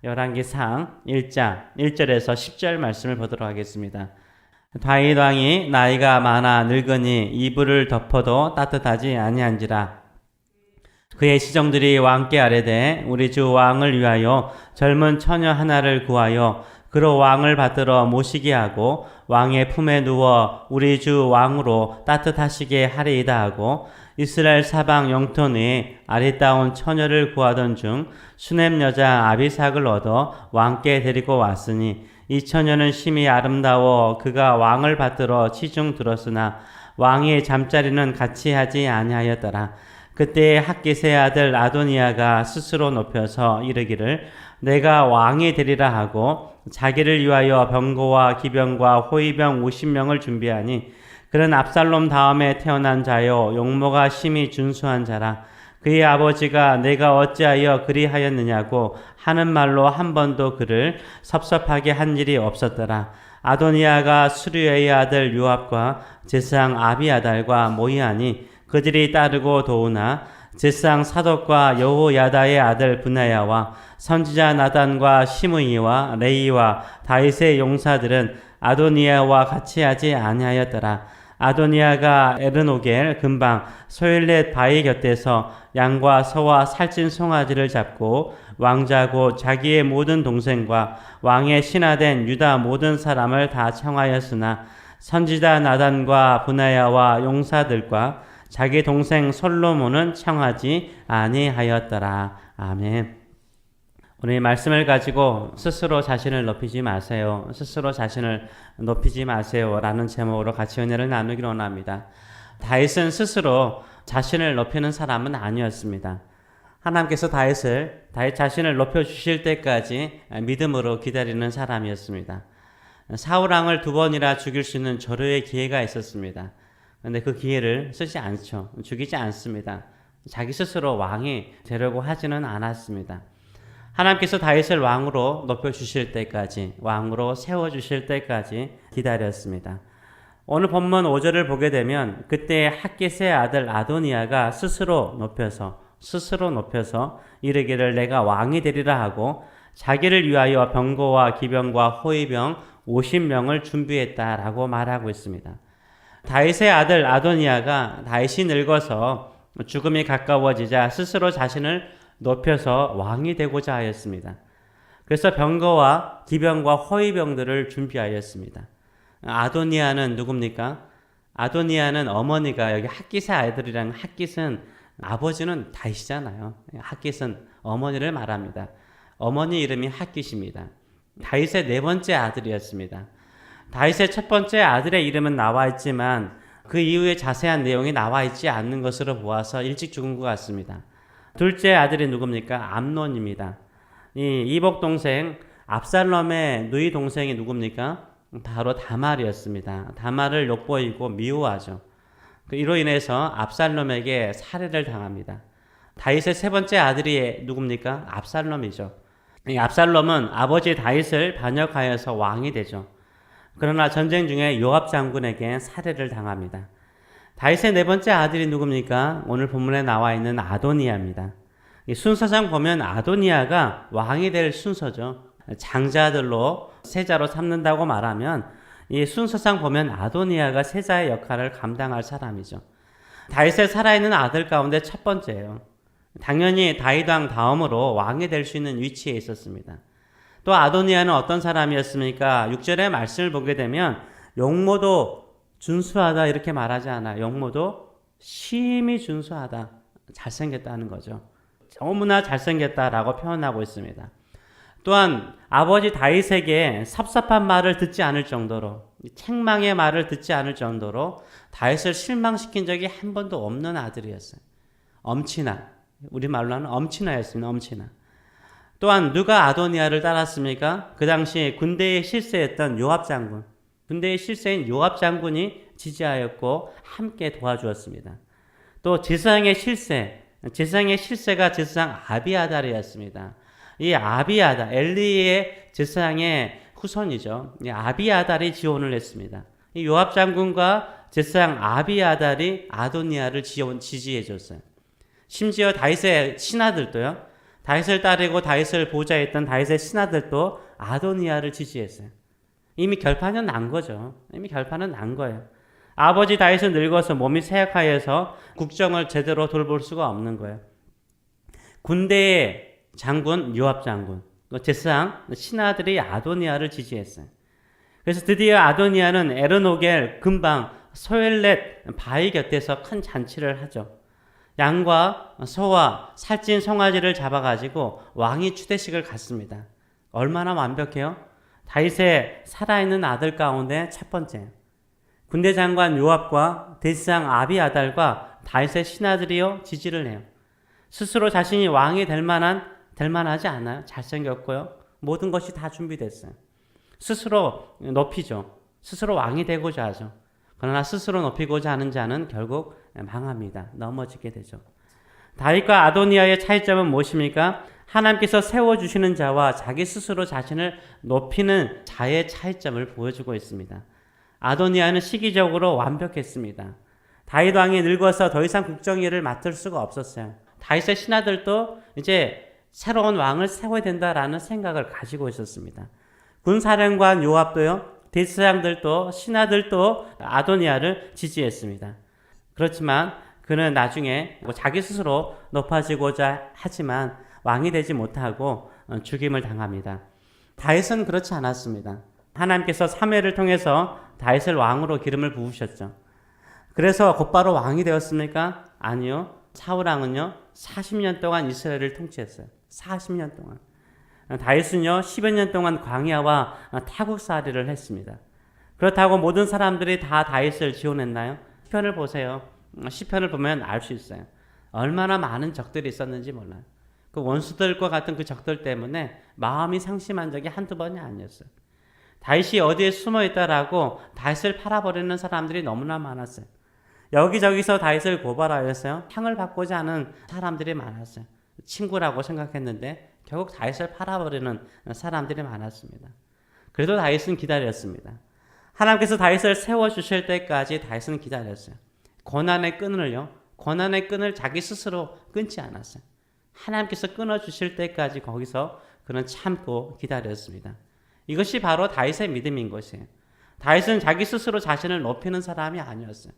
열왕기상 1장 1절에서 10절 말씀을 보도록 하겠습니다. 다윗 왕이 나이가 많아 늙으니 이불을 덮어도 따뜻하지 아니한지라. 그의 시종들이 왕께 아뢰되 우리 주 왕을 위하여 젊은 처녀 하나를 구하여 그로 왕을 받들어 모시게 하고 왕의 품에 누워 우리 주 왕으로 따뜻하시게 하리이다 하고 이스라엘 사방 영토 외에 아리따운 처녀를 구하던 중 수넴 여자 아비삭을 얻어 왕께 데리고 왔으니 이 처녀는 심히 아름다워 그가 왕을 받들어 치중 들었으나 왕의 잠자리는 같이 하지 아니하였더라. 그때 핫깃의 아들 아도니아가 스스로 높여서 이르기를 내가 왕이 되리라 하고 자기를 위하여 병거와 기병과 호위병 50명을 준비하니 그는 압살롬 다음에 태어난 자요 용모가 심히 준수한 자라. 그의 아버지가 내가 어찌하여 그리하였느냐고 하는 말로 한 번도 그를 섭섭하게 한 일이 없었더라. 아도니아가 수르의 아들 요압과 제사장 아비아달과 모이하니 그들이 따르고 도우나 제사장 사독과 여호야다의 아들 브나야와 선지자 나단과 시므이와 레이와 다윗의 용사들은 아도니아와 같이 하지 아니하였더라. 아도니아가 에르노겔 근방 소일렛 바위 곁에서 양과 소와 살찐 송아지를 잡고 왕자고 자기의 모든 동생과 왕의 신하된 유다 모든 사람을 다 청하였으나 선지자 나단과 브나야와 용사들과 자기 동생 솔로몬은 청하지 아니하였더라. 아멘. 오늘 말씀을 가지고 스스로 자신을 높이지 마세요. 스스로 자신을 높이지 마세요. 라는 제목으로 같이 은혜를 나누기를 원합니다. 다윗은 스스로 자신을 높이는 사람은 아니었습니다. 하나님께서 다윗 자신을 높여주실 때까지 믿음으로 기다리는 사람이었습니다. 사울왕을 2번이나 죽일 수 있는 절호의 기회가 있었습니다. 그런데 그 기회를 쓰지 않죠. 죽이지 않습니다. 자기 스스로 왕이 되려고 하지는 않았습니다. 하나님께서 다윗을 왕으로 높여주실 때까지, 왕으로 세워주실 때까지 기다렸습니다. 오늘 본문 5절을 보게 되면 그때 핫깃의 아들 아도니아가 스스로 높여서 이르기를 내가 왕이 되리라 하고 자기를 위하여 병거와 기병과 호위병 50명을 준비했다라고 말하고 있습니다. 다윗의 아들 아도니아가 다윗이 늙어서 죽음이 가까워지자 스스로 자신을 높여서 왕이 되고자 하였습니다. 그래서 병거와 기병과 호위병들을 준비하였습니다. 아도니아는 누굽니까? 아도니아는 어머니가 여기 핫깃의 아이들이랑 핫깃은 아버지는 다윗이잖아요. 핫깃은 어머니를 말합니다. 어머니 이름이 핫깃입니다. 다윗의 4번째 아들이었습니다. 다윗의 첫 번째 아들의 이름은 나와 있지만 그 이후에 자세한 내용이 나와 있지 않는 것으로 보아서 일찍 죽은 것 같습니다. 둘째 아들이 누굽니까? 암논입니다. 이 이복 동생 압살롬의 누이 동생이 누굽니까? 바로 다말이었습니다. 다말을 욕보이고 미워하죠. 이로 인해서 압살롬에게 살해를 당합니다. 다윗의 3번째 아들이 누굽니까? 압살롬이죠. 이 압살롬은 아버지 다윗을 반역하여서 왕이 되죠. 그러나 전쟁 중에 요압 장군에게 살해를 당합니다. 다윗의 4번째 아들이 누굽니까? 오늘 본문에 나와 있는 아도니아입니다. 이 순서상 보면 아도니아가 왕이 될 순서죠. 장자들로 세자로 삼는다고 말하면 이 순서상 보면 아도니아가 세자의 역할을 감당할 사람이죠. 다윗의 살아있는 아들 가운데 첫 번째예요. 당연히 다윗 왕 다음으로 왕이 될 수 있는 위치에 있었습니다. 또 아도니아는 어떤 사람이었습니까? 6절의 말씀을 보게 되면 용모도 준수하다 이렇게 말하지 않아요. 용모도 심히 준수하다. 잘생겼다는 거죠. 너무나 잘생겼다라고 표현하고 있습니다. 또한 아버지 다윗에게 섭섭한 말을 듣지 않을 정도로, 책망의 말을 듣지 않을 정도로 다윗을 실망시킨 적이 한 번도 없는 아들이었어요. 엄친아, 우리말로는 엄친아였습니다. 엄친아. 또한 누가 아도니아를 따랐습니까? 그 당시 군대에 실세했던 요압 장군, 군대의 실세인 요압 장군이 지지하였고 함께 도와주었습니다. 또 제사장의 실세가 제사장 아비아달이었습니다. 이 아비아달, 엘리의 제사장의 후손이죠. 이 아비아달이 지원을 했습니다. 이 요압 장군과 제사장 아비아달이 아도니아를 지지해 줬어요. 심지어 다윗의 신하들도요. 다윗을 따르고 다윗을 보좌했던 다윗의 신하들도 아도니아를 지지했어요. 이미 결판은 난 거죠. 이미 결판은 난 거예요. 아버지 다윗은 늙어서 몸이 쇠약하여서 국정을 제대로 돌볼 수가 없는 거예요. 군대의 장군 요압 장군, 제사장 신하들이 아도니아를 지지했어요. 그래서 드디어 아도니아는 에르노겔 근방 소엘렛 바위 곁에서 큰 잔치를 하죠. 양과 소와 살찐 송아지를 잡아가지고 왕이 추대식을 갖습니다. 얼마나 완벽해요? 다윗의 살아있는 아들 가운데 첫 번째, 군대 장관 요압과 대제사장 아비아달과 다윗의 신하들이요 지지를 해요. 스스로 자신이 왕이 될 만하지 않아요. 잘생겼고요. 모든 것이 다 준비됐어요. 스스로 높이죠. 스스로 왕이 되고자 하죠. 그러나 스스로 높이고자 하는 자는 결국 망합니다. 넘어지게 되죠. 다윗과 아도니아의 차이점은 무엇입니까? 하나님께서 세워주시는 자와 자기 스스로 자신을 높이는 자의 차이점을 보여주고 있습니다. 아도니아는 시기적으로 완벽했습니다. 다윗 왕이 늙어서 더 이상 국정일을 맡을 수가 없었어요. 다윗의 신하들도 이제 새로운 왕을 세워야 된다라는 생각을 가지고 있었습니다. 군사령관 요압도요, 대제사장들도 신하들도 아도니아를 지지했습니다. 그렇지만 그는 나중에 자기 스스로 높아지고자 하지만 왕이 되지 못하고 죽임을 당합니다. 다윗은 그렇지 않았습니다. 하나님께서 사무엘을 통해서 다윗을 왕으로 기름을 부으셨죠. 그래서 곧바로 왕이 되었습니까? 아니요. 사울 왕은요 40년 동안 이스라엘을 통치했어요. 40년 동안. 다윗은요 10여 년 동안 광야와 타국살이를 했습니다. 그렇다고 모든 사람들이 다 다윗을 지원했나요? 시편을 보세요. 시편을 보면 알 수 있어요. 얼마나 많은 적들이 있었는지 몰라요. 그 원수들과 같은 그 적들 때문에 마음이 상심한 적이 한두 번이 아니었어요. 다윗이 어디에 숨어 있다라고 다윗을 팔아버리는 사람들이 너무나 많았어요. 여기저기서 다윗을 고발하였어요. 상을 받고자 하는 사람들이 많았어요. 친구라고 생각했는데 결국 다윗을 팔아버리는 사람들이 많았습니다. 그래도 다윗은 기다렸습니다. 하나님께서 다윗을 세워주실 때까지 다윗은 기다렸어요. 고난의 끈을 자기 스스로 끊지 않았어요. 하나님께서 끊어주실 때까지 거기서 그는 참고 기다렸습니다. 이것이 바로 다윗의 믿음인 것이에요. 다윗은 자기 스스로 자신을 높이는 사람이 아니었어요.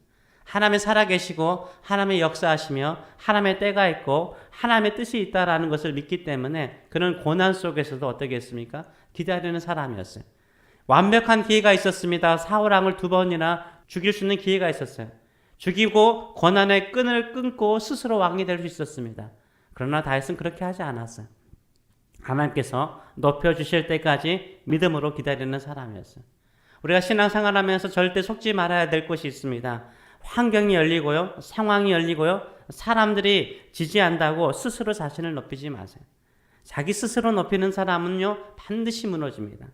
하나님이 살아계시고 하나님의 역사하시며 하나님의 때가 있고 하나님의 뜻이 있다라는 것을 믿기 때문에 그는 고난 속에서도 어떻게 했습니까? 기다리는 사람이었어요. 완벽한 기회가 있었습니다. 사울 왕을 2번이나 죽일 수 있는 기회가 있었어요. 죽이고 고난의 끈을 끊고 스스로 왕이 될 수 있었습니다. 그러나 다윗은 그렇게 하지 않았어요. 하나님께서 높여주실 때까지 믿음으로 기다리는 사람이었어요. 우리가 신앙생활하면서 절대 속지 말아야 될 것이 있습니다. 환경이 열리고요. 상황이 열리고요. 사람들이 지지한다고 스스로 자신을 높이지 마세요. 자기 스스로 높이는 사람은요. 반드시 무너집니다.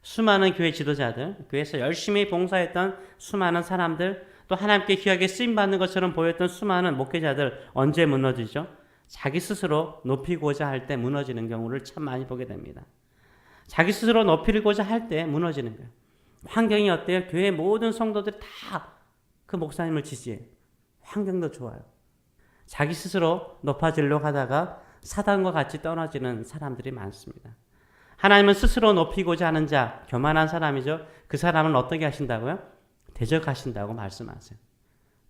수많은 교회 지도자들, 교회에서 열심히 봉사했던 수많은 사람들, 또 하나님께 귀하게 쓰임받는 것처럼 보였던 수많은 목회자들 언제 무너지죠? 자기 스스로 높이고자 할 때 무너지는 경우를 참 많이 보게 됩니다. 자기 스스로 높이고자 할 때 무너지는 거예요. 환경이 어때요? 교회 모든 성도들이 다 그 목사님을 지지해요. 환경도 좋아요. 자기 스스로 높아지려고 하다가 사단과 같이 떨어지는 사람들이 많습니다. 하나님은 스스로 높이고자 하는 자, 교만한 사람이죠. 그 사람은 어떻게 하신다고요? 대적하신다고 말씀하세요.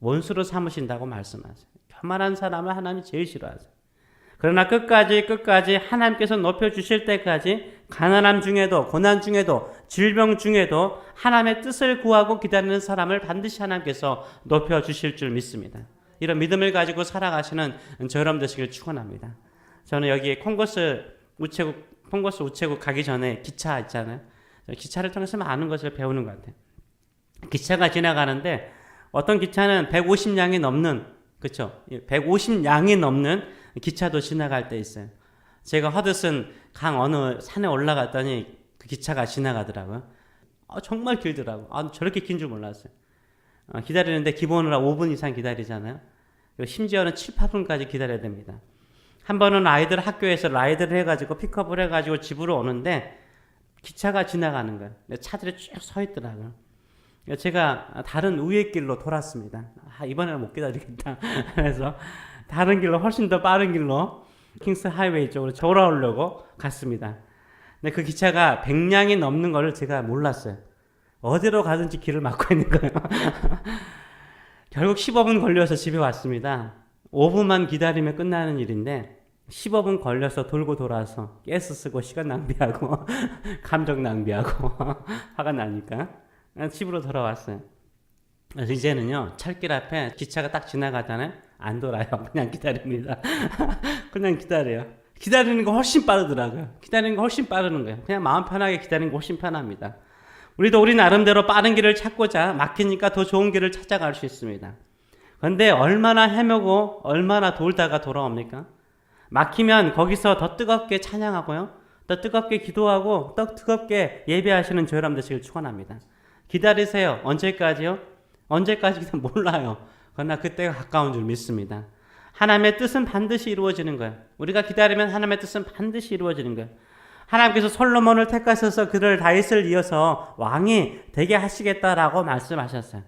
원수로 삼으신다고 말씀하세요. 교만한 사람을 하나님이 제일 싫어하세요. 그러나 끝까지 하나님께서 높여주실 때까지 가난함 중에도 고난 중에도 질병 중에도 하나님의 뜻을 구하고 기다리는 사람을 반드시 하나님께서 높여주실 줄 믿습니다. 이런 믿음을 가지고 살아가시는 저 여러분 되시길 축원합니다. 저는 여기 콩고스 우체국 가기 전에 기차 있잖아요. 기차를 통해서 많은 것을 배우는 것 같아요. 기차가 지나가는데 어떤 기차는 150량이 넘는, 그렇죠? 150량이 넘는 기차도 지나갈 때 있어요. 제가 허드슨 강 어느 산에 올라갔더니 그 기차가 지나가더라고요. 정말 길더라고요. 저렇게 긴 줄 몰랐어요. 기다리는데 기본으로 5분 이상 기다리잖아요. 심지어는 7, 8분까지 기다려야 됩니다. 한 번은 아이들 학교에서 라이드를 해가지고 픽업을 해가지고 집으로 오는데 기차가 지나가는 거예요. 차들이 쭉 서 있더라고요. 제가 다른 우회 길로 돌았습니다. 이번에는 못 기다리겠다. 그래서 다른 길로 훨씬 더 빠른 길로 킹스 하이웨이 쪽으로 돌아오려고 갔습니다. 근데 그 기차가 100량이 넘는 걸 제가 몰랐어요. 어디로 가든지 길을 막고 있는 거예요. 결국 15분 걸려서 집에 왔습니다. 5분만 기다리면 끝나는 일인데 15분 걸려서 돌고 돌아서 가스 쓰고 시간 낭비하고 감정 낭비하고 화가 나니까 집으로 돌아왔어요. 그래서 이제는요, 철길 앞에 기차가 딱 지나가잖아요. 안 돌아요. 그냥 기다립니다. 그냥 기다려요. 기다리는 거 훨씬 빠르더라고요. 기다리는 거 훨씬 빠르는 거예요. 그냥 마음 편하게 기다리는 거 훨씬 편합니다. 우리도 우리 나름대로 빠른 길을 찾고자 막히니까 더 좋은 길을 찾아갈 수 있습니다. 그런데 얼마나 헤매고 얼마나 돌다가 돌아옵니까? 막히면 거기서 더 뜨겁게 찬양하고요. 더 뜨겁게 기도하고 더 뜨겁게 예배하시는 저 여러분 되시길 축원합니다. 기다리세요. 언제까지요? 언제까지는 몰라요. 그러나 그때가 가까운 줄 믿습니다. 하나님의 뜻은 반드시 이루어지는 거예요. 우리가 기다리면 하나님의 뜻은 반드시 이루어지는 거예요. 하나님께서 솔로몬을 택하셔서 그를 다윗을 이어서 왕이 되게 하시겠다라고 말씀하셨어요.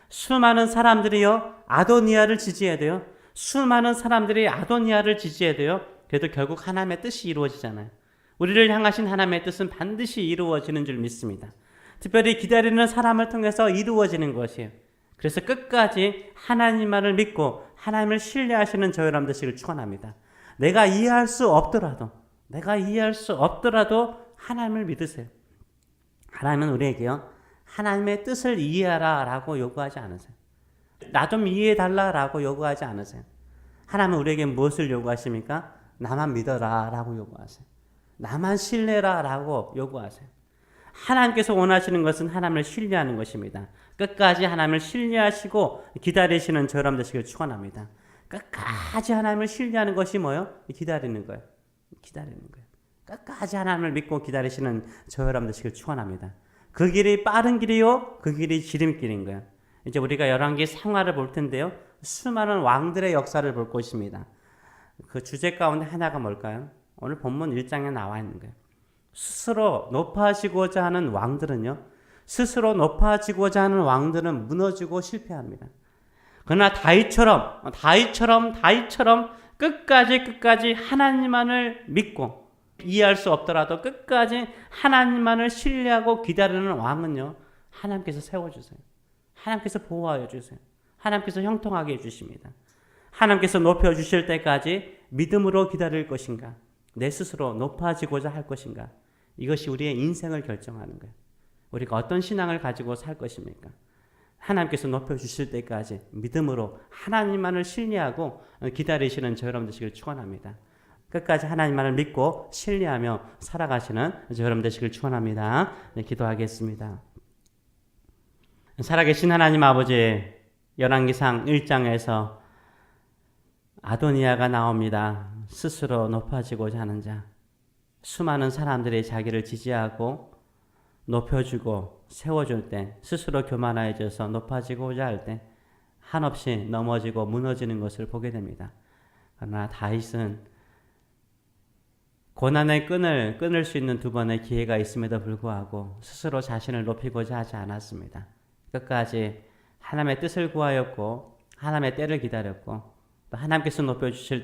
수많은 사람들이요, 아도니아를 지지해야 돼요. 수많은 사람들이 아도니아를 지지해야 돼요. 그래도 결국 하나님의 뜻이 이루어지잖아요. 우리를 향하신 하나님의 뜻은 반드시 이루어지는 줄 믿습니다. 특별히 기다리는 사람을 통해서 이루어지는 것이에요. 그래서 끝까지 하나님만을 믿고 하나님을 신뢰하시는 저 여러분 되시길 축원합니다. 내가 이해할 수 없더라도 하나님을 믿으세요. 하나님은 우리에게요, 하나님의 뜻을 이해하라 라고 요구하지 않으세요. 나 좀 이해해달라 라고 요구하지 않으세요. 하나님은 우리에게 무엇을 요구하십니까? 나만 믿어라 라고 요구하세요. 나만 신뢰라 라고 요구하세요. 하나님께서 원하시는 것은 하나님을 신뢰하는 것입니다. 끝까지 하나님을 신뢰하시고 기다리시는 저 여러분 되시길 축원합니다. 끝까지 하나님을 신뢰하는 것이 뭐예요? 기다리는 거예요. 기다리는 거예요. 끝까지 하나님을 믿고 기다리시는 저 여러분 되시길 축원합니다. 그 길이 빠른 길이요, 그 길이 지름길인 거예요. 이제 우리가 열왕기 상하를 볼 텐데요, 수많은 왕들의 역사를 볼 것입니다. 그 주제 가운데 하나가 뭘까요? 오늘 본문 1장에 나와 있는 거예요. 스스로 높아지고자 하는 왕들은요, 스스로 높아지고자 하는 왕들은 무너지고 실패합니다. 그러나 다윗처럼 끝까지 하나님만을 믿고 이해할 수 없더라도 끝까지 하나님만을 신뢰하고 기다리는 왕은요, 하나님께서 세워주세요. 하나님께서 보호하여 주세요. 하나님께서 형통하게 해주십니다. 하나님께서 높여주실 때까지 믿음으로 기다릴 것인가, 내 스스로 높아지고자 할 것인가, 이것이 우리의 인생을 결정하는 거예요. 우리가 어떤 신앙을 가지고 살 것입니까? 하나님께서 높여주실 때까지 믿음으로 하나님만을 신뢰하고 기다리시는 저 여러분 되시길 축원합니다. 끝까지 하나님만을 믿고 신뢰하며 살아가시는 저 여러분 되시길 축원합니다. 네, 기도하겠습니다. 살아계신 하나님 아버지, 열왕기상 1장에서 아도니아가 나옵니다. 스스로 높아지고자 하는 자. 수많은 사람들이 자기를 지지하고 높여주고 세워줄 때, 스스로 교만해져서 높아지고자 할 때 한없이 넘어지고 무너지는 것을 보게 됩니다. 그러나 다윗은 고난의 끈을 끊을 수 있는 두 번의 기회가 있음에도 불구하고 스스로 자신을 높이고자 하지 않았습니다. 끝까지 하나님의 뜻을 구하였고 하나님의 때를 기다렸고 또 하나님께서 높여주실